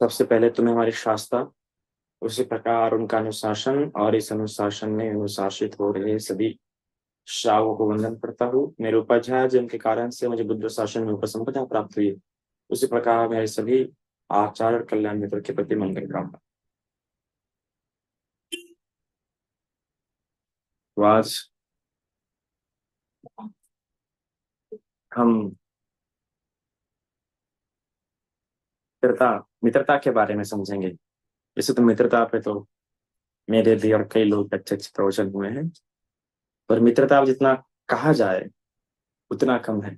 सबसे पहले तुम्हें हमारी शास्त्र, उसी प्रकार उनका अनुशासन और इस अनुशासन में अनुशासित हो रहे सभी श्रावकों को वंदन करता हूँ। मेरे उपाध्याय जिनके कारण से मुझे बुद्ध शासन में उपसंपदा प्राप्त हुई, उसी प्रकार मेरे सभी आचार्य और कल्याण मित्र के प्रति मंगल कामना। तो आज हम मित्रता मित्रता के बारे में समझेंगे। जैसे तो मित्रता पे तो मेरे भी और कई लोग अच्छे अच्छे प्रवचन हुए हैं, पर मित्रता जितना कहा जाए उतना कम है।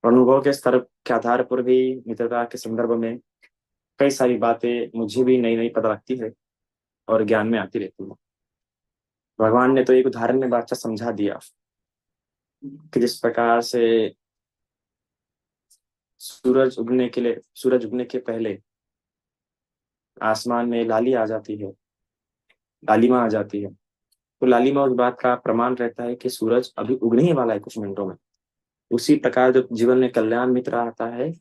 अनुभव के स्तर के आधार पर भी मित्रता के संदर्भ में कई सारी बातें मुझे भी नई नई पता लगती है और ज्ञान में आती रहती है। भगवान ने तो एक उदाहरण में बादशाह समझा दिया कि जिस प्रकार से सूरज उगने के पहले आसमान में लाली आ जाती है, लालिमा आ जाती है, तो लालिमा उस बात का प्रमाण रहता है कि सूरज अभी उगने ही वाला है कुछ मिनटों में। उसी प्रकार जब जीवन में कल्याण मित्र आता है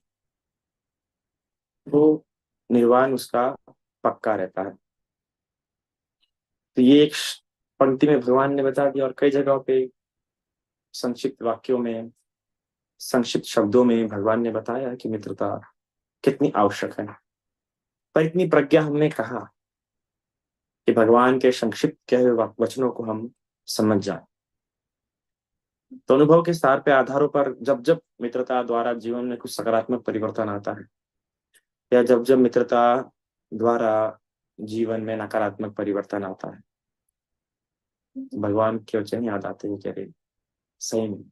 तो निर्वाण उसका पक्का रहता है। तो ये एक पंक्ति में भगवान ने बता दिया और कई जगहों पे संक्षिप्त वाक्यों में, संक्षिप्त शब्दों में भगवान ने बताया कि मित्रता कितनी आवश्यक है। पर इतनी प्रज्ञा हमने कहा कि भगवान के संक्षिप्त कहे हुए वचनों को हम समझ जाए। तो अनुभव के सार पे आधारों पर जब जब मित्रता द्वारा जीवन में कुछ सकारात्मक परिवर्तन आता है या जब जब मित्रता द्वारा जीवन में नकारात्मक परिवर्तन आता है, भगवान के वचन याद आते हैं कि अरे सही में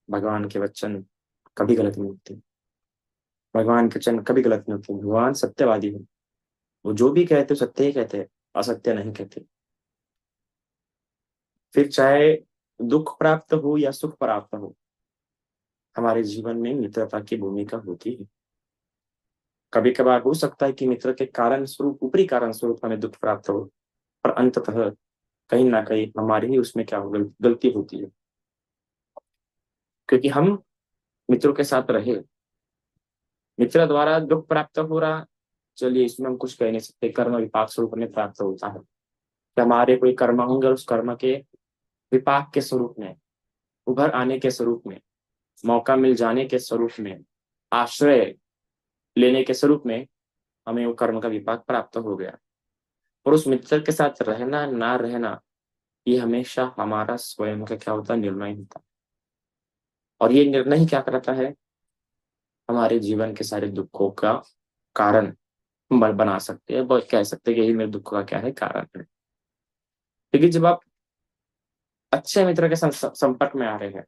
भगवान के वचन कभी गलत नहीं होते। भगवान के वचन कभी गलत नहीं होते। भगवान सत्यवादी है, वो जो भी कहते सत्य ही कहते हैं, असत्य नहीं कहते। फिर चाहे दुख प्राप्त हो या सुख प्राप्त हो, हमारे जीवन में मित्रता की भूमिका होती है। कभी कभार हो सकता है कि मित्र के कारण स्वरूप, ऊपरी कारण स्वरूप हमें दुख प्राप्त हो, पर अंततः कहीं ना कहीं हमारी ही उसमें क्या हो गलती होती है, क्योंकि हम मित्रों के साथ रहे। मित्र द्वारा दुख प्राप्त हो रहा, चलिए इसमें हम कुछ कह नहीं सकते, कर्म विपाक स्वरूप में प्राप्त होता है कि हमारे कोई कर्म होंगे और उस कर्म के विपाक के स्वरूप में, उभर आने के स्वरूप में, मौका मिल जाने के स्वरूप में, आश्रय लेने के स्वरूप में हमें वो कर्म का विपाक प्राप्त हो गया। और उस मित्र के साथ रहना ना रहना, ये हमेशा हमारा स्वयं का क्या होता है, निर्णय होता है। और ये निर्णय ही क्या करता है, हमारे जीवन के सारे दुखों का कारण बना सकते हैं, कह सकते हैं कि यही मेरे दुख का क्या है, कारण है। लेकिन जब आप अच्छे मित्र के संपर्क में आ रहे हैं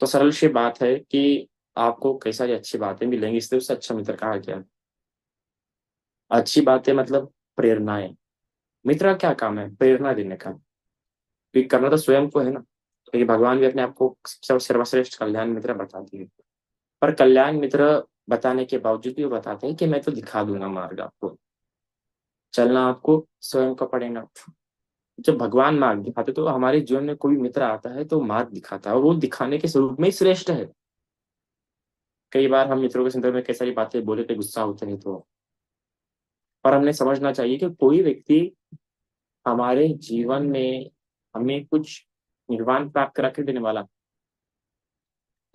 तो सरल सी बात है कि आपको कई सारी अच्छी बातें मिलेंगी, इसलिए उससे अच्छा मित्र कहा गया है। अच्छी बातें मतलब प्रेरणाएं। मित्र का क्या काम है, प्रेरणा देने का। क्योंकि करना तो स्वयं को है ना, क्योंकि भगवान भी अपने आप को सर्वश्रेष्ठ कल्याण मित्र बताती है। पर कल्याण मित्र बताने के बावजूद भी वो बताते हैं कि मैं तो दिखा दूंगा मार्ग आपको, चलना आपको स्वयं का पड़ेगा। जब भगवान मार्ग दिखाते तो हमारे जीवन में कोई मित्र आता है तो मार्ग दिखाता है, और वो दिखाने के स्वरूप में ही श्रेष्ठ है। कई बार हम मित्रों के संदर्भ में कई सारी बातें बोले थे, गुस्सा होते नहीं तो, पर हमने समझना चाहिए कि कोई व्यक्ति हमारे जीवन में हमें कुछ निर्वाण प्राप्त करा के देने वाला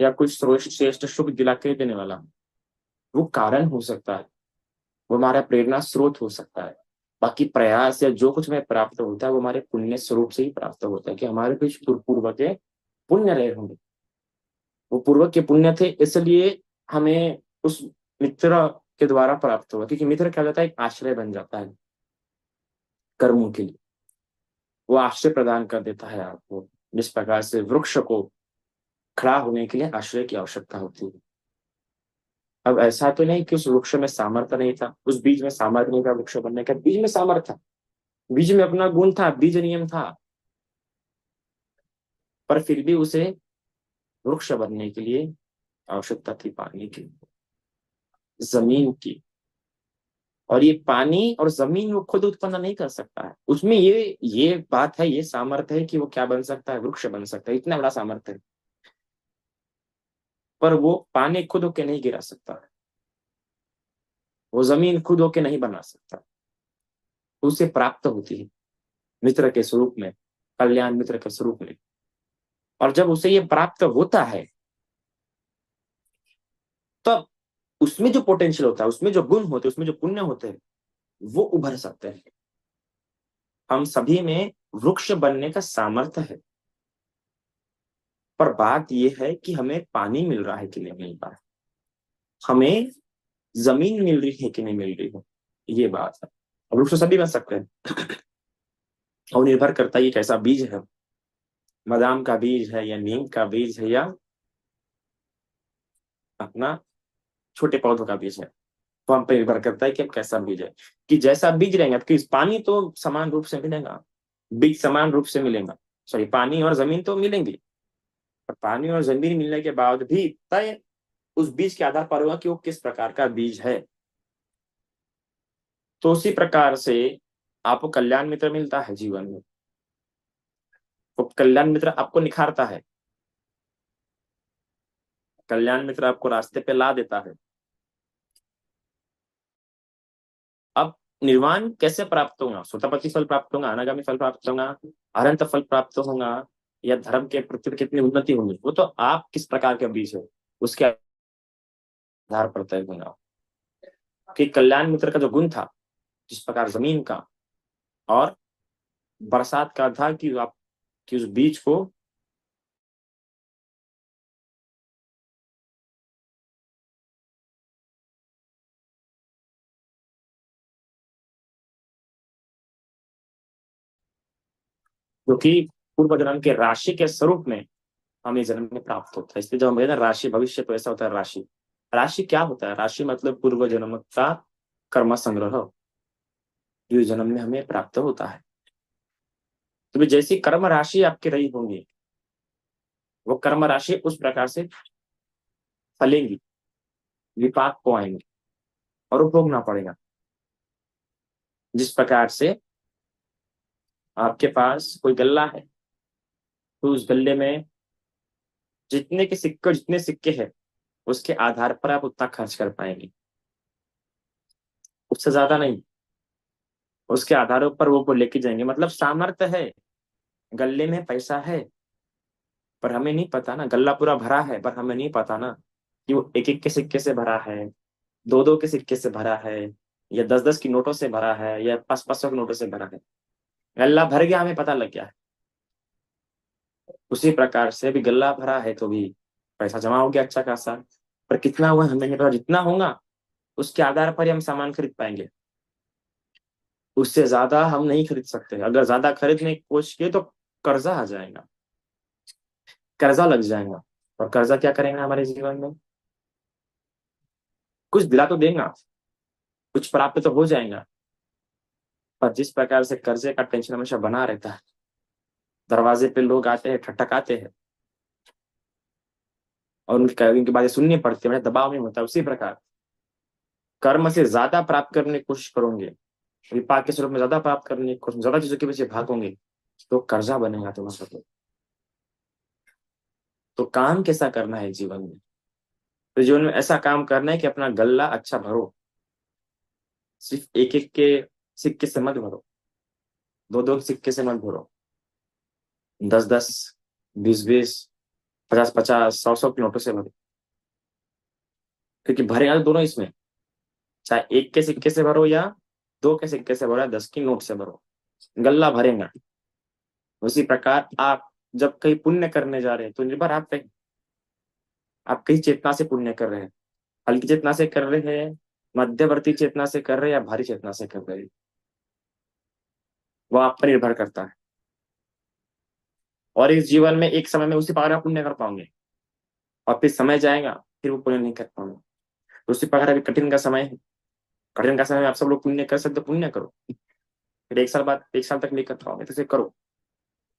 या कुछ श्रेष्ठ श्रेष्ठ सुख दिला के देने वाला, वो कारण हो सकता है, वो हमारा प्रेरणा स्रोत हो सकता है। बाकी प्रयास या जो कुछ हमें प्राप्त होता है वो हमारे पुण्य स्वरूप से ही प्राप्त होता है, कि हमारे कुछ पूर्वज के पुण्य रहे होंगे, वो पूर्वज के पुण्य थे, इसलिए हमें उस मित्र के द्वारा प्राप्त हुआ। क्योंकि मित्र क्या होता है, एक आश्रय बन जाता है कर्मों के लिए, वो आश्रय प्रदान कर देता है आपको। जिस प्रकार से वृक्ष को खड़ा होने के लिए आश्रय की आवश्यकता होती है। अब ऐसा तो नहीं कि उस वृक्ष में सामर्थ्य नहीं था, उस बीज में सामर्थ्य नहीं था वृक्ष बनने का, बीज में सामर्थ्य था, बीज में अपना गुण था, बीज नियम था, पर फिर भी उसे वृक्ष बनने के लिए आवश्यकता थी पानी की, जमीन की। और ये पानी और जमीन वो खुद उत्पन्न नहीं कर सकता है, उसमें ये बात है, ये सामर्थ्य है कि वो क्या बन सकता है, वृक्ष बन सकता है, इतना बड़ा सामर्थ्य है। पर वो पानी खुद होके नहीं गिरा सकता है, वो जमीन खुद होके नहीं बना सकता, उसे प्राप्त होती है मित्र के स्वरूप में, कल्याण मित्र के स्वरूप में। और जब उसे ये प्राप्त होता है तब उसमें जो पोटेंशियल होता है, उसमें जो गुण होते हैं, उसमें जो पुण्य होते हैं, वो उभर सकते हैं। हम सभी में वृक्ष बनने का सामर्थ्य है, पर बात यह है कि हमें पानी मिल रहा है कि नहीं मिल रहा है, हमें जमीन मिल रही है कि नहीं मिल रही है, ये बात है। वृक्ष सभी बन सकते हैं और निर्भर करता है ये कैसा बीज है, बादाम का बीज है या नीम का बीज है या अपना छोटे पौधों का बीज है। तो हम पे निर्भर करता है कि अब कैसा बीज है, कि जैसा बीज रहेंगे, आपकी पानी तो समान रूप से मिलेगा, बीज समान रूप से मिलेगा, सॉरी पानी और जमीन तो मिलेंगी, पर पानी और जमीन मिलने के बाद भी तय उस बीज के आधार पर होगा कि वो किस प्रकार का बीज है। तो उसी प्रकार से आपको कल्याण मित्र मिलता है जीवन में, तो कल्याण मित्र आपको निखारता है, कल्याण मित्र आपको रास्ते पे ला देता है। अब निर्वाण कैसे प्राप्त होगा, सोतापति फल प्राप्त होगा, अनागामी फल प्राप्त होगा, अनंत फल प्राप्त होगा, या धर्म के प्रति कितनी उन्नति होगी, वो तो आप किस प्रकार के बीज है उसके आधार पर तय होगा। कि कल्याण मित्र का जो गुण था, जिस प्रकार जमीन का और बरसात का था कि आप कि उस बीज को क्योंकि पूर्व जन्म के राशि के स्वरूप में हमें जन्म में प्राप्त होता है। इसलिए जब हम कहते हैं राशि भविष्य, तो ऐसा होता है राशि। राशि क्या होता है? राशि मतलब पूर्व जन्म का कर्म संग्रह जो जन्म में हमें प्राप्त होता है। तो जैसी कर्म राशि आपकी रही होंगी, वो कर्म राशि उस प्रकार से फलेंगी, विपाक को आएंगे और वो भोगना पड़ेगा। जिस प्रकार से आपके पास कोई गल्ला है, तो उस गल्ले में जितने सिक्के हैं, उसके आधार पर आप उतना खर्च कर पाएंगे, उससे ज्यादा नहीं। उसके आधारों पर वो लेके जाएंगे, मतलब सामर्थ्य है, गल्ले में पैसा है, पर हमें नहीं पता ना, गल्ला पूरा भरा है पर हमें नहीं पता ना कि वो एक एक के सिक्के से भरा है, दो दो के सिक्के से भरा है, या दस दस की नोटों से भरा है, या पांच पांच सौ के नोटों से भरा है। गल्ला भर गया, हमें पता लग गया है। उसी प्रकार से भी गल्ला भरा है तो भी पैसा जमा हो गया अच्छा खासा, पर कितना हुआ हमें नहीं पता। जितना होगा उसके आधार पर ही हम सामान खरीद पाएंगे, उससे ज्यादा हम नहीं खरीद सकते। अगर ज्यादा खरीदने की कोशिश की तो कर्जा आ जाएगा, कर्जा लग जाएगा। और कर्जा क्या करेंगे हमारे जीवन में? कुछ दिला तो देगा, कुछ प्राप्त तो हो जाएगा, पर जिस प्रकार से कर्जे का टेंशन हमेशा बना रहता है, दरवाजे पे लोग आते हैं, ठटकाते हैं और उनकी बातें सुननी पड़ती है, दबाव नहीं होता, उसी प्रकार कर्म से ज्यादा प्राप्त करने की कोशिश करोगे, विपाक के स्वरूप में ज्यादा प्राप्त करने की कोशिश, ज्यादा चीजों के पीछे भागोगे, तो कर्जा बनेगा तुम्हारा। तो काम कैसा करना है जीवन में? तो जीवन में ऐसा काम करना है कि अपना गल्ला अच्छा भरो, सिर्फ एक एक के सिक्के से मत भरो, दो दो सिक्के से मत भरो, दस दस, बीस बीस, पचास पचास, सौ सौ के नोटों से भरो। क्योंकि भरेगा तो दोनों इसमें, चाहे एक के सिक्के से भरो या दो के सिक्के से भरो या 10 की नोट से भरो, गल्ला भरेगा। उसी प्रकार आप जब कहीं पुण्य करने जा रहे हैं तो निर्भर आप पे, आप कहीं चेतना से पुण्य कर रहे हैं, हल्की चेतना से कर रहे हैं, मध्यवर्ती चेतना से कर रहे हैं, या भारी चेतना से कर रहे हैं, वो आप पर निर्भर करता है। और इस जीवन में एक समय में उसी प्रकार आप पुण्य कर पाओगे, और फिर समय जाएगा फिर वो पुण्य नहीं कर पाओगे। तो उसी प्रकार अभी कठिन का समय है, कठिन का समय में आप सब लोग पुण्य कर सकते, पुण्य करो। फिर एक साल बाद, एक साल तक नहीं कर पाओगे तो इसे करो।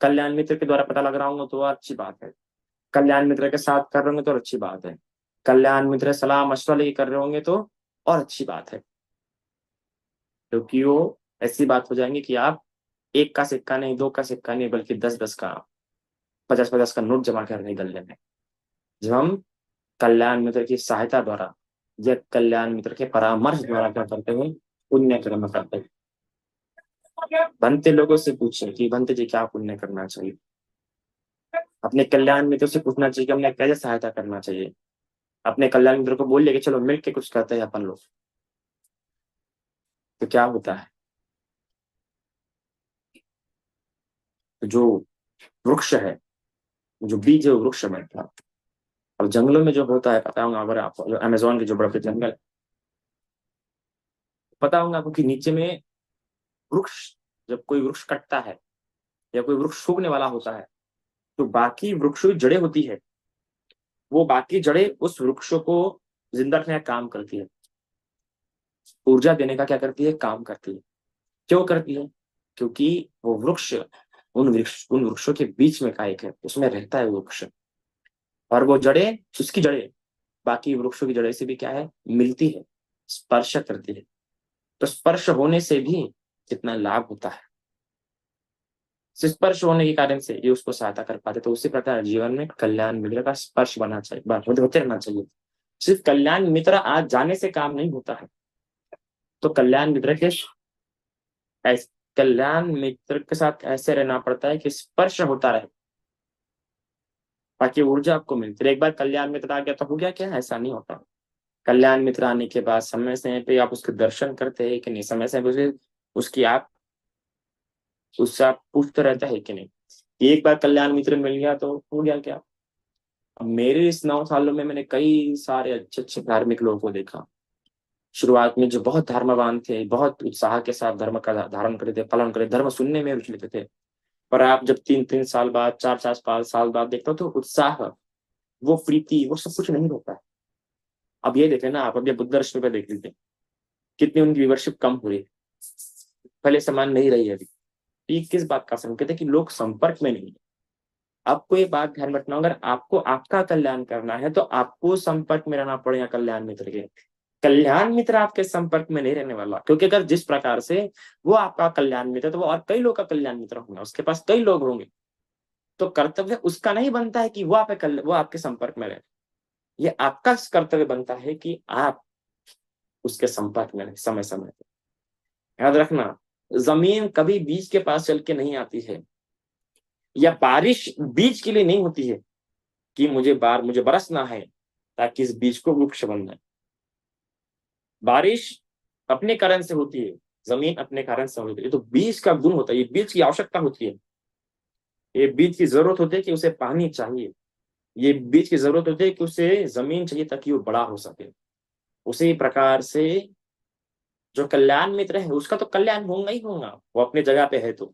कल्याण मित्र के द्वारा पता लग रहा हूँ तो अच्छी बात है, कल्याण मित्र के साथ कर रहे होंगे तो अच्छी बात है, कल्याण मित्र सलाह मशवरा लेके कर रहे होंगे तो और अच्छी बात है। क्योंकि वो ऐसी बात हो जाएंगी कि आप एक का सिक्का नहीं, दो का सिक्का नहीं, बल्कि दस दस का, पचास पचास का नोट जमा कर रहे गले में। जब हम कल्याण मित्र की सहायता द्वारा या कल्याण मित्र के परामर्श द्वारा क्या करते हैं, पुण्य कर्म करते हैं। बनते लोगों से पूछे कि बनते जी क्या पुण्य करना चाहिए, अपने कल्याण मित्र से पूछना चाहिए कि हमने कैसे सहायता करना चाहिए। अपने कल्याण मित्र को बोलिए कि चलो मिल के कुछ करते हैं अपन लोग, तो क्या होता है, तो जो वृक्ष है, जो बीज है वो वृक्ष बनता है। अब जंगलों में जो होता है, पता होगा अगर आप अमेजोन के जो बड़े बड़े जंगल, पता होगा आपको कि नीचे में वृक्ष, जब कोई वृक्ष कटता है या कोई वृक्ष सूखने वाला होता है, तो बाकी वृक्षों की जड़ें होती है, वो बाकी जड़ें उस वृक्षों को जिंदा रखने का काम करती है, ऊर्जा देने का क्या करती है, काम करती है। क्यों करती है? क्योंकि वो वृक्ष उन वृक्षों के बीच में का एक है, उसमें रहता है वो वृक्ष, और वो जड़ें, उसकी जड़ें बाकी वृक्षों की जड़ें से भी क्या है, मिलती है, स्पर्श करती है। तो स्पर्श होने से भी कितना लाभ होता है, स्पर्श होने के कारण से ये उसको सहायता कर पाते। तो उसी प्रकार जीवन में कल्याण मित्र का स्पर्श बना चाहिए, होते रहना चाहिए। सिर्फ कल्याण मित्र आज जाने से काम नहीं होता है, तो कल्याण मित्र के कल्याण मित्र के साथ ऐसे रहना पड़ता है कि स्पर्श होता रहे, ताकि ऊर्जा आपको मिलती रहे। एक बार कल्याण मित्र आ गया तो हो गया क्या, ऐसा नहीं होता। कल्याण मित्र आने के बाद समय समय पे आप उसके दर्शन करते हैं कि नहीं, समय समय पे उसकी आप उससे आप पूछते रहता है कि नहीं। एक बार कल्याण मित्र मिल गया तो हो गया क्या। अब मेरे इस 9 सालों में मैंने कई सारे अच्छे अच्छे धार्मिक लोगों को देखा। शुरुआत में जो बहुत धर्मवान थे, बहुत उत्साह के साथ धर्म का धारण करते थे, पालन करते, धर्म सुनने में रुचि लेते थे, पर आप जब 3-3 साल बाद, 4-4 5 साल बाद देखते हो तो उत्साह, वो प्रीति, वो सब कुछ नहीं होता है। अब ये देखे ना, आप अभी बुद्ध दर्शन पे देख लीजिए, कितनी उनकी व्यूवरशिप कम हो रही है, पहले समान नहीं रही है अभी। ये किस बात का संकेत है कि लोग संपर्क में नहीं है। आपको ये बात ध्यान रखना, अगर आपको आपका कल्याण करना है तो आपको संपर्क में रहना पड़ेगा कल्याण मित्र के। कल्याण मित्र आपके संपर्क में नहीं रहने वाला, क्योंकि अगर जिस प्रकार से वो आपका कल्याण मित्र है, तो वो और कई लोग का कल्याण मित्र होंगे, उसके पास कई लोग होंगे। तो कर्तव्य उसका नहीं बनता है कि वो आपके संपर्क में रहे, ये आपका कर्तव्य बनता है कि आप उसके संपर्क में रहे समय समय पर। याद रखना, जमीन कभी बीज के पास चल के नहीं आती है, या बारिश बीज के लिए नहीं होती है कि मुझे बरसना है ताकि इस बीज को वृक्ष बन जाए। बारिश अपने कारण से होती है, जमीन अपने कारण से होती है, तो बीज का गुण होता है, ये बीज की आवश्यकता होती है, ये बीज की जरूरत होती है कि उसे पानी चाहिए, ये बीज की जरूरत होती है कि उसे जमीन चाहिए ताकि वो बड़ा हो सके। उसी प्रकार से जो कल्याण मित्र है उसका तो कल्याण होगा ही होगा, वो अपनी जगह पे है, तो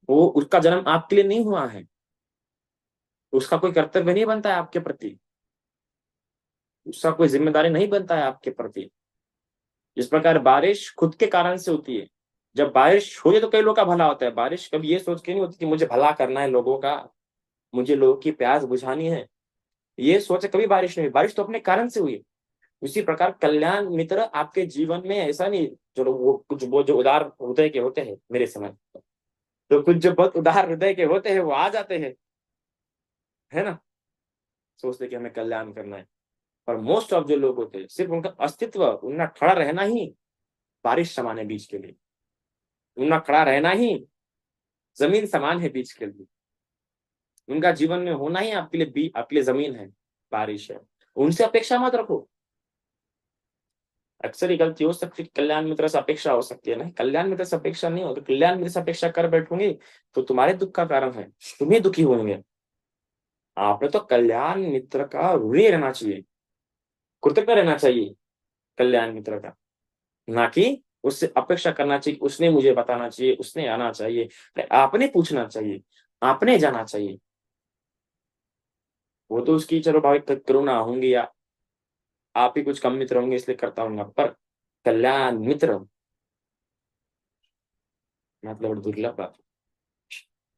वो उसका जन्म आपके लिए नहीं हुआ है, उसका कोई कर्तव्य नहीं बनता है आपके प्रति, उसका कोई जिम्मेदारी नहीं बनता है आपके प्रति। जिस प्रकार बारिश खुद के कारण से होती है, जब बारिश हो जाए तो कई लोगों का भला होता है, बारिश कभी ये सोच के नहीं होती कि मुझे भला करना है लोगों का, मुझे लोगों की प्यास बुझानी है, ये सोच कभी बारिश नहीं हुई, बारिश तो अपने कारण से हुई। उसी प्रकार कल्याण मित्र आपके जीवन में ऐसा नहीं, जो वो जो उदार हृदय के होते हैं मेरे समझ, तो कुछ जो बहुत उदार हृदय के होते हैं वो आ जाते हैं, है ना, सोचते कि हमें कल्याण करना है। पर मोस्ट ऑफ जो लोग होते हैं सिर्फ उनका अस्तित्व, उनका खड़ा रहना ही बारिश समान है बीज के लिए, उनका खड़ा रहना ही जमीन समान है बीज के लिए, उनका जीवन में होना ही आपके लिए जमीन है, बारिश है। उनसे अपेक्षा मत रखो। अक्सर ये गलती हो सकती है, कल्याण मित्र से अपेक्षा हो सकती है, ना कल्याण मित्र से अपेक्षा नहीं होती, कल्याण मित्र से अपेक्षा कर बैठोगे तो तुम्हारे दुख का कारण है, तुम ही दुखी होंगे। आपने तो कल्याण मित्र का ऋणी रहना चाहिए, कृतज्ञ रहना चाहिए कल्याण मित्र का, ना कि उससे अपेक्षा करना चाहिए उसने मुझे बताना चाहिए, उसने आना चाहिए, आपने पूछना चाहिए, आपने जाना चाहिए। वो तो उसकी चलो भाई करुणा होंगी, या आप ही कुछ कम मित्र होंगे इसलिए करता हूँ, पर कल्याण मित्र मतलब दुर्लभ बात।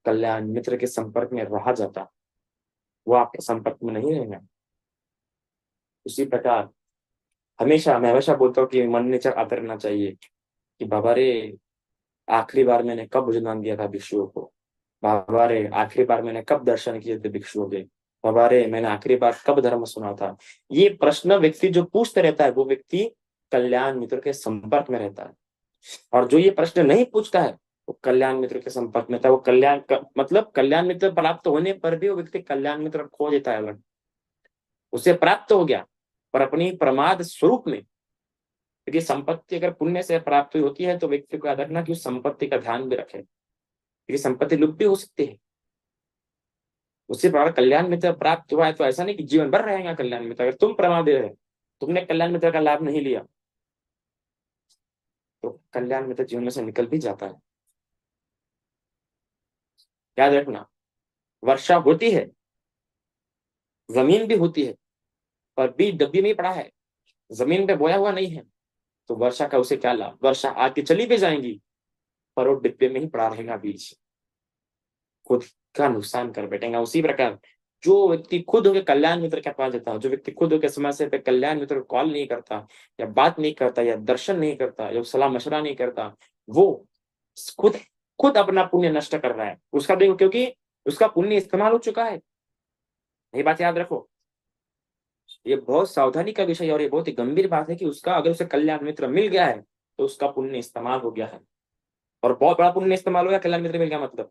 कल्याण मित्र के संपर्क में रहा जाता, वो आपके संपर्क में नहीं रहेगा। उसी प्रकार मैं हमेशा बोलता हूँ कि मन नेचर आदर करना चाहिए कि बाबा रे, आखिरी बार मैंने कब भोजन दिया था भिक्षुओं को, बाबा रे आखिरी बार मैंने कब दर्शन किए थे भिक्षुओं के, हमारे मैंने आखिरी बार कब धर्म सुना था? ये प्रश्न व्यक्ति जो पूछते रहता है वो व्यक्ति कल्याण मित्र के संपर्क में रहता है, और जो ये प्रश्न नहीं पूछता है वो कल्याण मित्र के संपर्क में था। वो मतलब कल्याण मित्र प्राप्त होने पर भी वो व्यक्ति कल्याण मित्र खो देता है अलग। उसे प्राप्त हो गया पर अपनी प्रमाद स्वरूप में, क्योंकि संपत्ति अगर पुण्य से प्राप्त हुई होती है तो व्यक्ति को याद रखना कि उस संपत्ति का ध्यान भी रखे, क्योंकि संपत्ति लुप्त भी हो सकती है। उसी प्रकार कल्याण मित्र प्राप्त हुआ है तो ऐसा नहीं कि जीवन भर रहेगा कल्याण मित्र। अगर तुम प्रमाद रहे, तुमने कल्याण मित्र का लाभ नहीं लिया, तो कल्याण मित्र जीवन में से निकल भी जाता है। याद रखना, वर्षा होती है, जमीन भी होती है, पर बीज डब्बी में पड़ा है, जमीन पे बोया हुआ नहीं है, तो वर्षा का उसे क्या लाभ? वर्षा आके चली भी जाएंगी पर वो डिब्बे में ही पड़ा रहेगा बीज, खुद का नुकसान कर बैठेगा। उसी प्रकार जो व्यक्ति खुद होकर कल्याण मित्र के पास जाता है, जो व्यक्ति खुद होकर समय से पे कल्याण मित्र को कॉल नहीं करता या बात नहीं करता या दर्शन नहीं करता या सलाह मशवरा नहीं करता, वो खुद खुद अपना पुण्य नष्ट कर रहा है। उसका देखो, क्योंकि उसका पुण्य इस्तेमाल हो चुका है। ये बात याद रखो, ये बहुत सावधानी का विषय है और ये बहुत ही गंभीर बात है कि उसका अगर उसे कल्याण मित्र मिल गया है तो उसका पुण्य इस्तेमाल हो गया है, और बहुत बड़ा पुण्य इस्तेमाल हो गया, कल्याण मित्र मिल गया मतलब।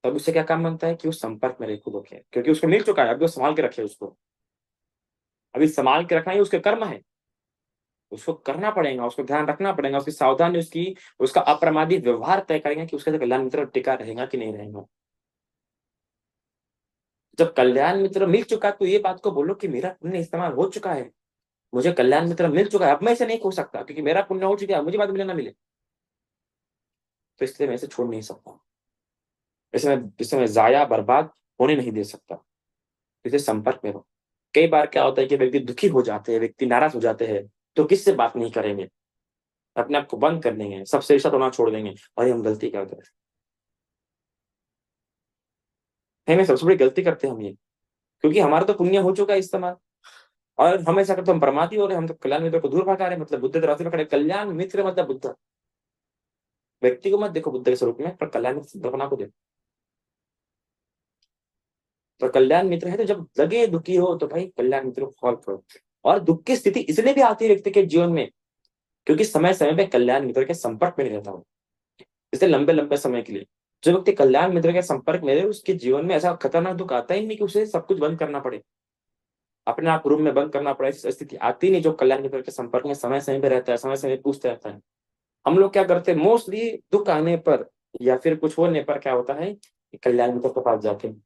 तब उससे क्या काम बनता है कि उस संपर्क में रहे खुद होके, क्योंकि उसको मिल चुका है, अभी वो संभाल के रखे उसको। अभी संभाल के रखना ही उसके कर्म है, उसको करना पड़ेगा, उसको ध्यान रखना पड़ेगा, उसकी सावधानी, उसका अप्रमादी व्यवहार तय करेगा कि उसका कल्याण मित्र टिका रहेगा कि नहीं रहेगा। जब कल्याण मित्र मिल चुका तो ये बात को बोलो कि मेरा पुण्य इस्तेमाल हो चुका है, मुझे कल्याण मित्र मिल चुका है, अब मैं इसे नहीं खो सकता, क्योंकि मेरा पुण्य हो चुका है, मुझे बाद मिले ना मिले तो इसलिए मैं इसे छोड़ नहीं सकता, इसे मैं जाया बर्बाद होने नहीं दे सकता। इसे संपर्क में रहो। कई बार क्या होता है कि व्यक्ति दुखी हो जाते हैं, व्यक्ति नाराज हो जाते हैं, तो किससे बात नहीं करेंगे, अपने आप को बंद कर देंगे, सबसे रिश्ता तोड़ना छोड़ देंगे, और ये हम गलती करते हैं। हमें सबसे बड़ी गलती करते हैं हम ये, क्योंकि हमारा तो पुण्य हो चुका है इस्तेमाल, और हम ऐसा करते हम प्रमादी हो रहे, हम तो कल्याण मित्र को दूर भगा रहे हैं। मतलब बुद्ध रास्ते में खड़े, कल्याण मित्र मतलब बुद्ध। व्यक्ति को मत देखो बुद्ध के स्वरूप में, पर कल्याण मित्र कल्पना को देखो। तो कल्याण मित्र है तो जब लगे दुखी हो तो भाई कल्याण मित्र को कॉल करो। और दुख की स्थिति इसलिए भी आती है व्यक्ति के जीवन में क्योंकि समय समय पे कल्याण मित्र के संपर्क में नहीं रहता हो, इसलिए लंबे लंबे समय के लिए जो व्यक्ति कल्याण मित्र के संपर्क में रहे उसके जीवन में ऐसा खतरनाक दुख आता ही नहीं कि उसे सब कुछ बंद करना पड़े, अपने आप रूम में बंद करना पड़े, ऐसी स्थिति आती नहीं। जो कल्याण मित्र के संपर्क में समय समय पे रहता है, समय समय पूछते रहता है। हम लोग क्या करते हैं मोस्टली, दुख आने पर या फिर कुछ होने पर क्या होता है कि कल्याण मित्र के पास जाते हैं,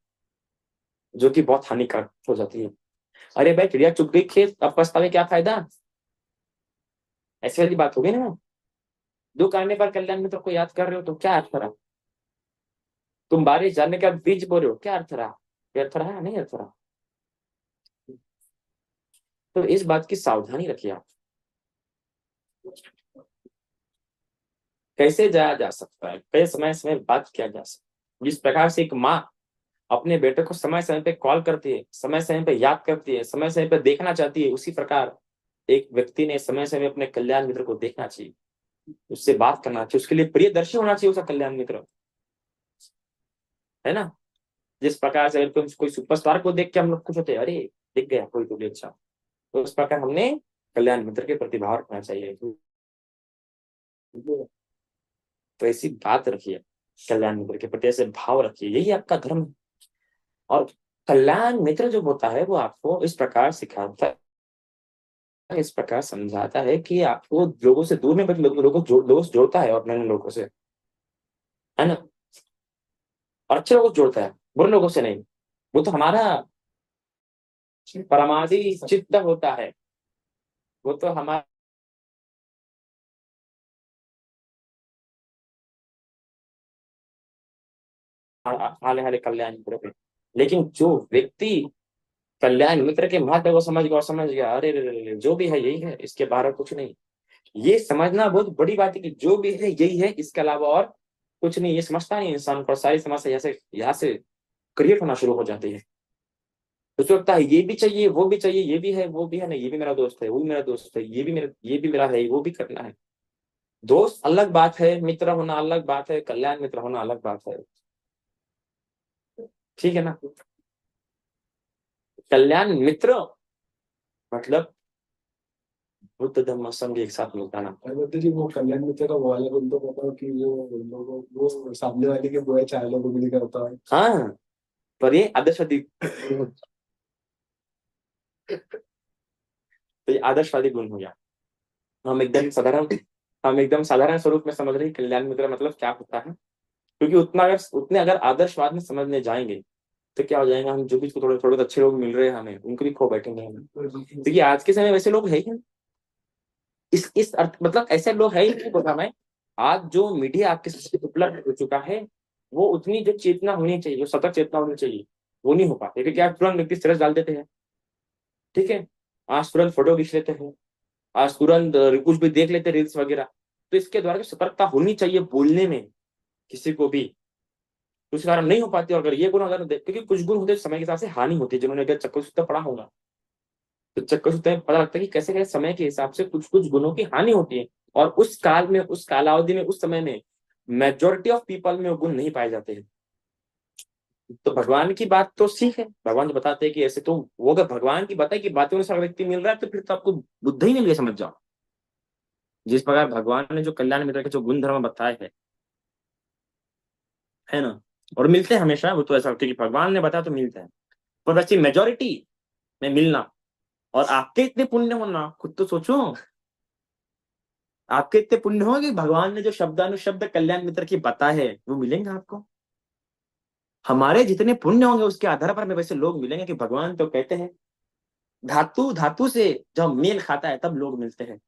जो कि बहुत हानिकारक हो जाती है। अरे भाई चिड़िया चुग गई खेत, अब पछतावे क्या फायदा, ऐसी वाली बात होगी ना। दुख आने पर कल्याण मित्र को याद कर रहे हो तो क्या अर्थ रहा? तुम बारिश जानने का बीज बो रहे हो, क्या अर्थ रहा? ये अर्थ रहा नहीं अर्थ रहा? तो इस बात की सावधानी रखिए आप। कैसे जाया जा सकता है, कैसे समय समय बात किया जा सकता है। जिस प्रकार से एक माँ अपने बेटे को समय समय पे कॉल करती है, समय समय पे याद करती है, समय समय पे देखना चाहती है, उसी प्रकार एक व्यक्ति ने समय समय अपने कल्याण मित्र को देखना चाहिए, उससे बात करना चाहिए, उसके लिए प्रियदर्शी होना चाहिए उसका कल्याण मित्र, है ना। जिस प्रकार से अगर कोई सुपरस्टार को देख के हम लोग खुश होते हैं, अरे दिख गया कोई तो भी अच्छा, तो उस प्रकार हमने कल्याण मित्र के प्रति भाव रखना चाहिए। तो ऐसी बात रखिए, कल्याण मित्र के प्रति ऐसे भाव रखिए, यही आपका धर्म है। और कल्याण मित्र जो होता है वो आपको इस प्रकार सिखाता है, इस प्रकार समझाता है कि आपको लोगों से दूर नहीं बल्कि लोगों से जोड़ता है, और नए लोगों से, है ना। और अच्छे लोगों से जोड़ता है, बुरे लोगों से नहीं। वो तो हमारा परमादि चित्त होता है, वो तो हमारा हाले हाले कल्याण मित्र पे। लेकिन जो व्यक्ति कल्याण मित्र के महत्व को समझ गया और समझ गया, अरे रे रे रे, जो भी है यही है, इसके बाहर कुछ नहीं। ये समझना बहुत बड़ी बात है कि जो भी है यही है, इसके अलावा और कुछ नहीं। ये समझता नहीं इंसान को, सारी समस्या यहाँ से क्रिएट होना शुरू हो जाती है। तो उसको लगता है ये भी चाहिए, वो भी चाहिए, ये भी है, वो भी है, नहीं ये भी मेरा दोस्त है, वो भी मेरा दोस्त है, ये भी मेरा है, वो भी करना है। दोस्त अलग बात है, मित्र होना अलग बात है, कल्याण मित्र होना अलग बात है। ठीक है ना। कल्याण मित्र मतलब बुद्ध धम्म संघ एक साथ मिलता ना। मतलब जी वो कल्याण मित्र का वो वाला गुण तो पता है कि वो सामने वाले के बुरे चालों को भी नहीं करता है। हाँ, पर ये आदर्शवादी तो ये आदर्शवादी गुण हो गया। हम एकदम साधारण हम एकदम साधारण स्वरूप में समझ रहे हैं कल्याण मित्र मतलब क्या होता है, क्योंकि उतने अगर आदर्शवाद में समझने जाएंगे तो क्या हो जाएगा, हम जो भी थोड़े थोड़े अच्छे लोग मिल रहे हैं हमें उनको भी खो बैठेंगे हम, क्योंकि आज के समय वैसे लोग है ही नहीं। इस अर्थ मतलब ऐसे लोग है ही नहीं बोला मैं। आज जो मीडिया आपके सामने उपलब्ध हो चुका है, वो उतनी जो चेतना होनी चाहिए, जो सतत चेतना होनी चाहिए, वो नहीं हो पाती, क्योंकि आज तुरंत व्यक्ति स्टेटस डाल देते हैं। ठीक है, आज तुरंत फोटो खींच लेते हैं, आज तुरंत कुछ भी देख लेते हैं रील्स वगैरह। तो इसके द्वारा जो सतर्कता होनी चाहिए बोलने में किसी को भी, उस कारण नहीं हो पाती। और अगर ये गुण अगर क्योंकि कुछ गुण होते हैं समय के हिसाब से हानि होती है, जिन्होंने अगर चक्कर सूत्र पढ़ा होगा तो चक्कर सूत्र में पता लगता है कि कैसे कैसे समय के हिसाब से कुछ कुछ गुणों की हानि होती है, और उस काल में, उस कालावधि में, उस समय में मेजोरिटी ऑफ पीपल में वो गुण नहीं पाए जाते हैं। तो भगवान की बात तो ठीक है, भगवान तो बताते हैं कि ऐसे, तो वो अगर भगवान की बताई कि बातों में व्यक्ति मिल रहा है तो फिर तो आपको बुद्ध ही मिल गया, समझ जाओ। जिस प्रकार भगवान ने जो कल्याण मित्र के जो गुण धर्म बताए हैं, है ना, और मिलते हैं हमेशा, वो तो ऐसा होता है कि भगवान ने बताया तो मिलता है। पर वैसे मेजोरिटी में मिलना, और आपके इतने पुण्य होना, खुद तो सोचो, आपके इतने पुण्य हो कि भगवान ने जो शब्दानुशब्द कल्याण मित्र की बताए है वो मिलेंगे आपको। हमारे जितने पुण्य होंगे उसके आधार पर हमें वैसे लोग मिलेंगे, कि भगवान तो कहते हैं धातु धातु से जब मेल खाता है तब लोग मिलते हैं,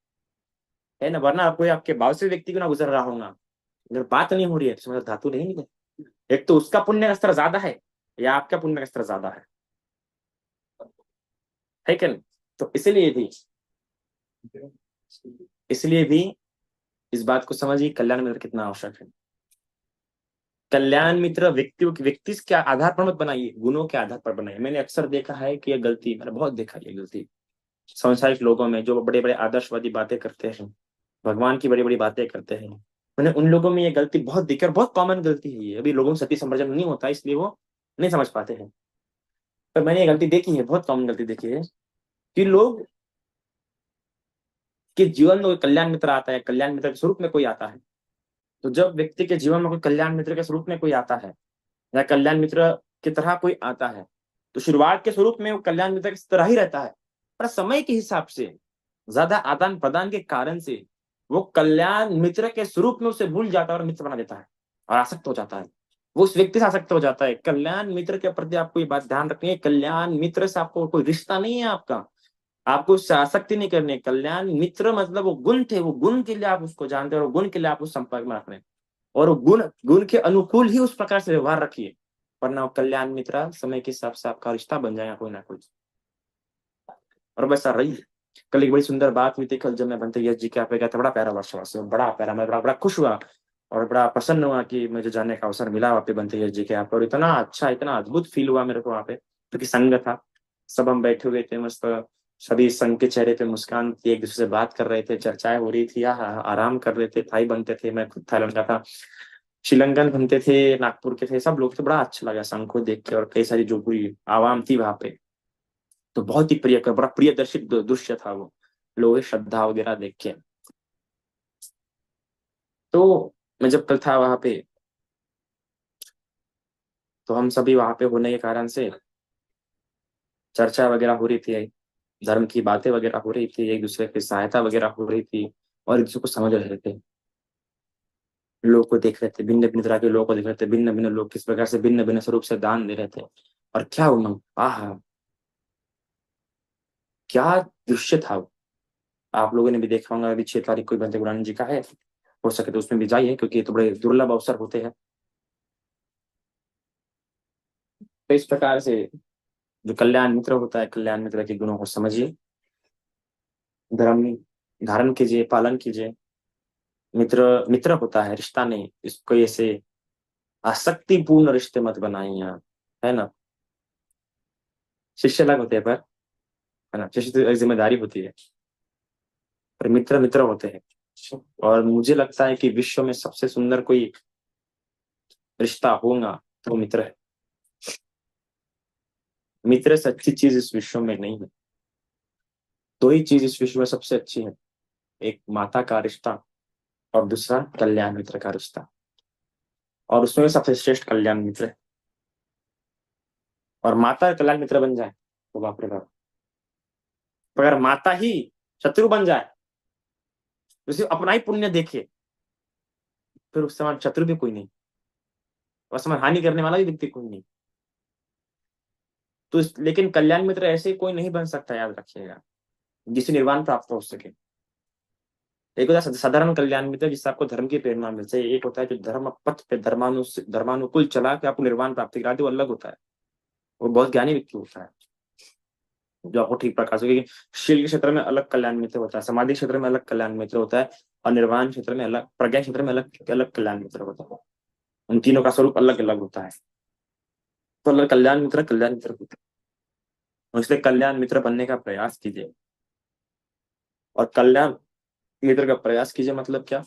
है ना। वरना कोई आपके भाव से व्यक्ति को ना गुजर रहा होगा, अगर बात नहीं हो रही है तो मतलब धातु नहीं मिले। एक तो उसका पुण्य का स्तर ज्यादा है, या आपका पुण्य का स्तर ज्यादा है क्या नहीं? तो इसलिए भी इस बात को समझिए कल्याण मित्र कितना आवश्यक है। कल्याण मित्र व्यक्ति के आधार पर मत बनाइए, गुणों के आधार पर बनाइए। मैंने अक्सर देखा है कि यह गलती, मैंने बहुत देखा है ये गलती सांसारिक लोगों में, जो बड़े बड़े आदर्शवादी बातें करते हैं, भगवान की बड़ी बड़ी बातें करते हैं, मैंने उन लोगों में ये गलती बहुत देखी, और बहुत कॉमन गलती है ये। अभी लोगों को सती संवर्जन नहीं होता इसलिए वो नहीं समझ पाते हैं, पर मैंने ये गलती देखी है, बहुत कॉमन गलती देखी है, कि लोग के जीवन में कोई कल्याण मित्र आता है, कल्याण मित्र के स्वरूप में कोई आता है, तो जब व्यक्ति के जीवन में कोई कल्याण मित्र के स्वरूप में कोई आता है, या कल्याण मित्र की तरह कोई आता है, तो शुरुआत के स्वरूप में वो कल्याण मित्र की तरह ही रहता है, पर समय के हिसाब से ज्यादा आदान प्रदान के कारण से वो कल्याण मित्र के स्वरूप में उसे भूल जाता है और मित्र बना देता है, और आसक्त हो जाता है, वो उस व्यक्ति से आसक्त हो जाता है। कल्याण मित्र के प्रति आपको ये बात ध्यान रखनी है, कल्याण मित्र से आपको कोई रिश्ता नहीं है आपका, आपको उससे आसक्ति नहीं करनी है। कल्याण मित्र मतलब वो गुण थे, वो गुण के लिए आप उसको जानते हैं, और गुण के लिए आप उस संपर्क में रख रहे हैं, और वो गुण गुण के अनुकूल ही उस प्रकार से व्यवहार रखिए, वरना कल्याण मित्र समय के हिसाब से आपका रिश्ता बन जाएगा कोई ना कोई, और वैसा रही। कल एक बड़ी सुंदर बात हुई थी, कल जब मैं बनते यश जी के यहाँ पे गया था, बड़ा प्यारा वर्षवास, बड़ा प्यारा, मैं बड़ा बड़ा खुश हुआ और बड़ा प्रसन्न हुआ कि मुझे जाने का अवसर मिला वहाँ पे बनते यश जी के यहाँ पे, और इतना अच्छा, इतना अद्भुत फील हुआ मेरे को वहाँ पे, क्योंकि संग था, सब हम बैठे हुए थे मस्त, सभी संग के चेहरे पे मुस्कान थी, एक दूसरे से बात कर रहे थे, चर्चाएं हो रही थी, या आराम कर रहे थे, थाई बनते थे, मैं खुद थाईलैंड का था, श्रीलंकन बनते थे, नागपुर के थे, सब लोग थे, बड़ा अच्छा लगा संघ को देख के, और कई सारी जो पूरी आवाम थी वहां पे, तो बहुत ही प्रिय, बड़ा प्रियदर्शी दृश्य था वो, लोग श्रद्धा वगैरह देख के। तो मैं जब कल था वहां पे, तो हम सभी वहां पे होने के कारण से चर्चा वगैरह हो रही थी, धर्म की बातें वगैरह हो रही थी, एक दूसरे की सहायता वगैरह हो रही थी, और एक दूसरे को समझ रहे थे, लोग को देख रहे थे, भिन्न भिन्न तरह के लोगों को देख रहे थे, भिन्न भिन्न लोग किस प्रकार से भिन्न भिन्न स्वरूप से दान दे रहे थे, और क्या उमंग, आह, क्या दृश्य था वो। आप लोगों ने भी देखा होगा, अभी 6 तारीख को बंते गुरु जी का है, हो सके तो उसमें भी जाइए, क्योंकि ये तो बड़े दुर्लभ अवसर होते हैं। तो इस प्रकार से जो कल्याण मित्र होता है, कल्याण मित्र के गुणों को समझिए, धर्म धारण कीजिए, पालन कीजिए। मित्र मित्र होता है, रिश्ता नहीं, इसको ऐसे आसक्तिपूर्ण रिश्ते मत बनाइए आप, है ना। शिष्य अलग होते हैं, पर है ना, शिष्य तो एक जिम्मेदारी होती है, पर मित्र मित्र होते हैं। और मुझे लगता है कि विश्व में सबसे सुंदर कोई रिश्ता होगा तो वो मित्र है। मित्र से अच्छी चीज इस विश्व में नहीं है। दो ही चीज इस विश्व में सबसे अच्छी है, एक माता का रिश्ता और दूसरा कल्याण मित्र का रिश्ता। और उसमें सबसे श्रेष्ठ कल्याण मित्र है। और माता कल्याण मित्र बन जाए तो बाप रे बाप। अगर माता ही शत्रु बन जाए, उसे अपना ही पुण्य देखे, फिर उस समय शत्रु भी कोई नहीं, उस समय हानि करने वाला भी व्यक्ति कोई नहीं। तो लेकिन कल्याण मित्र ऐसे कोई नहीं बन सकता, याद रखिएगा, जिसे निर्वाण प्राप्त हो सके। एक होता है साधारण कल्याण मित्र, जिससे आपको धर्म की प्रेरणा मिल जाए। एक होता है जो धर्म पथ पे धर्मानुकूल चला के आपको निर्वाण प्राप्ति करा दे, वो अलग होता है। वो बहुत ज्ञानी व्यक्ति होता है, जो आपको ठीक प्रकार से, क्योंकि शील के क्षेत्र में अलग कल्याण मित्र होता है, समाधि क्षेत्र में अलग कल्याण मित्र होता है, और निर्वाण क्षेत्र में अलग, प्रज्ञा क्षेत्र में अलग अलग कल्याण मित्र होता है। उन तीनों का स्वरूप अलग अलग होता है। तो अलग कल्याण मित्र होता है। और इसलिए कल्याण मित्र बनने का प्रयास कीजिए। और कल्याण मित्र का प्रयास कीजिए मतलब क्या?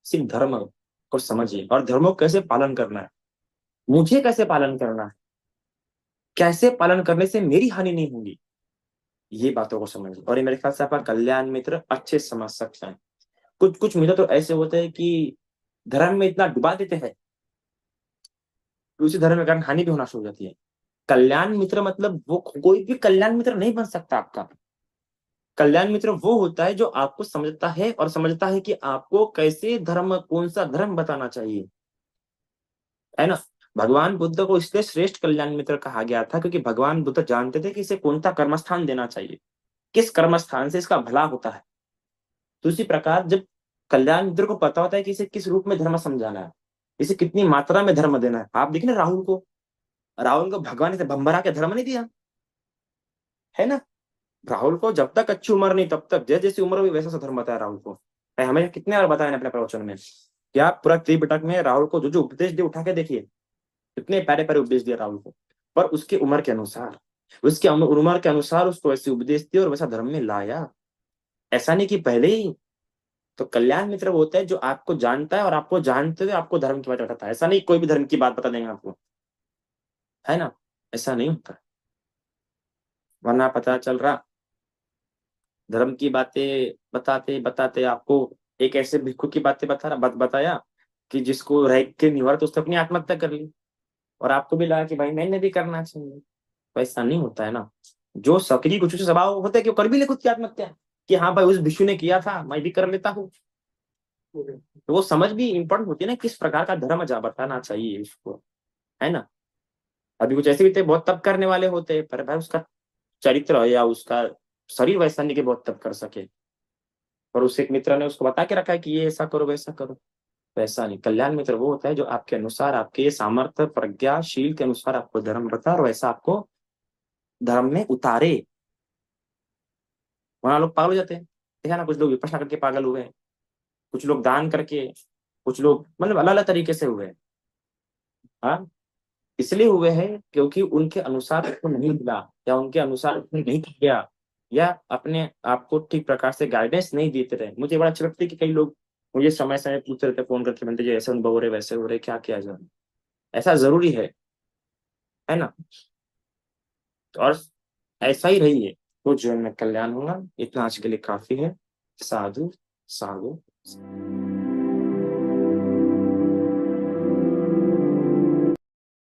सिर्फ धर्म को समझिए और धर्मों को कैसे पालन करना है, मुझे कैसे पालन करना है, कैसे पालन करने से मेरी हानि नहीं होगी, ये बातों को समझिए। और ये मेरे ख्याल से आपका कल्याण मित्र अच्छे से समझ सकते हैं। कुछ कुछ मित्र तो ऐसे होते हैं कि धर्म में इतना डुबा देते हैं कि उसी धर्म के कारण हानि भी होना शुरू हो जाती है। कल्याण मित्र मतलब वो कोई भी कल्याण मित्र नहीं बन सकता आपका। कल्याण मित्र वो होता है जो आपको समझता है और समझता है कि आपको कैसे धर्म, कौन सा धर्म बताना चाहिए, है ना। भगवान बुद्ध को इसलिए श्रेष्ठ कल्याण मित्र कहा गया था क्योंकि भगवान बुद्ध जानते थे कि इसे कौन सा कर्मस्थान देना चाहिए, किस कर्मस्थान से इसका भला होता है। तो इसी प्रकार जब कल्याण मित्र को पता होता है कि इसे किस रूप में धर्म समझाना है, इसे कितनी मात्रा में धर्म देना है। आप देखिए ना राहुल को भगवान ने भंबरा के धर्म नहीं दिया, है ना। राहुल को जब तक अच्छी उम्र नहीं तब तक, जैसे जैसी उम्र हुई वैसा सा धर्म बताया राहुल को। हमें कितने बार बताया अपने प्रवचन में कि आप पूरा त्रिपिटक में राहुल को जो जो उपदेश दिए उठा के देखिए, कितने प्यारे प्यारे उपदेश दिए राहुल को। पर उसकी उम्र के अनुसार, उसकी उम्र के अनुसार उसको वैसे उपदेश दिए और वैसा धर्म में लाया। ऐसा नहीं कि पहले ही। तो कल्याण मित्र वो होता है जो आपको जानता है और आपको जानते हुए आपको धर्म की बात बताता है। ऐसा नहीं कोई भी धर्म की बात बता देंगे आपको, है ना। ऐसा नहीं होता। वरना पता चल रहा धर्म की बातें बताते बताते आपको एक ऐसे भिक्षु की बातें बताया कि जिसको रह के नहीं हो रहा तो उसने अपनी आत्महत्या कर ली, और आपको भी लगा कि भाई मैंने भी करना चाहिए। तो ऐसा नहीं होता है ना। जो सक्रिय कुछ स्वभाव होता है कि वो कर भी ले खुद की आत्महत्या, कि हाँ भाई उस भिक्षु ने किया था मैं भी कर लेता हूँ। तो वो समझ भी इम्पोर्टेंट होती है ना, किस प्रकार का धर्म जा बताना चाहिए इसको, है ना। अभी कुछ ऐसे भी थे बहुत तप करने वाले होते हैं, पर भाई उसका चरित्र या उसका शरीर वैसा नहीं कि बहुत तप कर सके। और उस एक मित्र ने उसको बता के रखा है कि ये ऐसा करो वैसा करो। वैसा नहीं, कल्याण मित्र वो होता है जो आपके अनुसार, आपके सामर्थ्य प्रज्ञाशील के अनुसार आपको धर्म बताए और वैसा आपको धर्म में उतारे। वहां लोग पागल हो जाते हैं, देखा ना, कुछ लोग विपश्यना करके पागल हुए हैं, कुछ लोग दान करके, कुछ लोग मतलब अलग अलग तरीके से हुए हैं। हाँ, इसलिए हुए हैं क्योंकि उनके अनुसार उसको नहीं मिला, या उनके अनुसार उसने नहीं किया, या अपने आप को ठीक प्रकार से गाइडेंस नहीं देते रहे। मुझे बड़ा अच्छा लगता है कि कई लोग मुझे समय समय पूछते रहते, फोन करके बनते जी ऐसे अनुभव हो रहे वैसे हो रहे, क्या किया जाए। ऐसा जरूरी है ना। और ऐसा ही रहिए तो जीवन में कल्याण होगा। इतना आज के लिए काफी है। साधु साधु।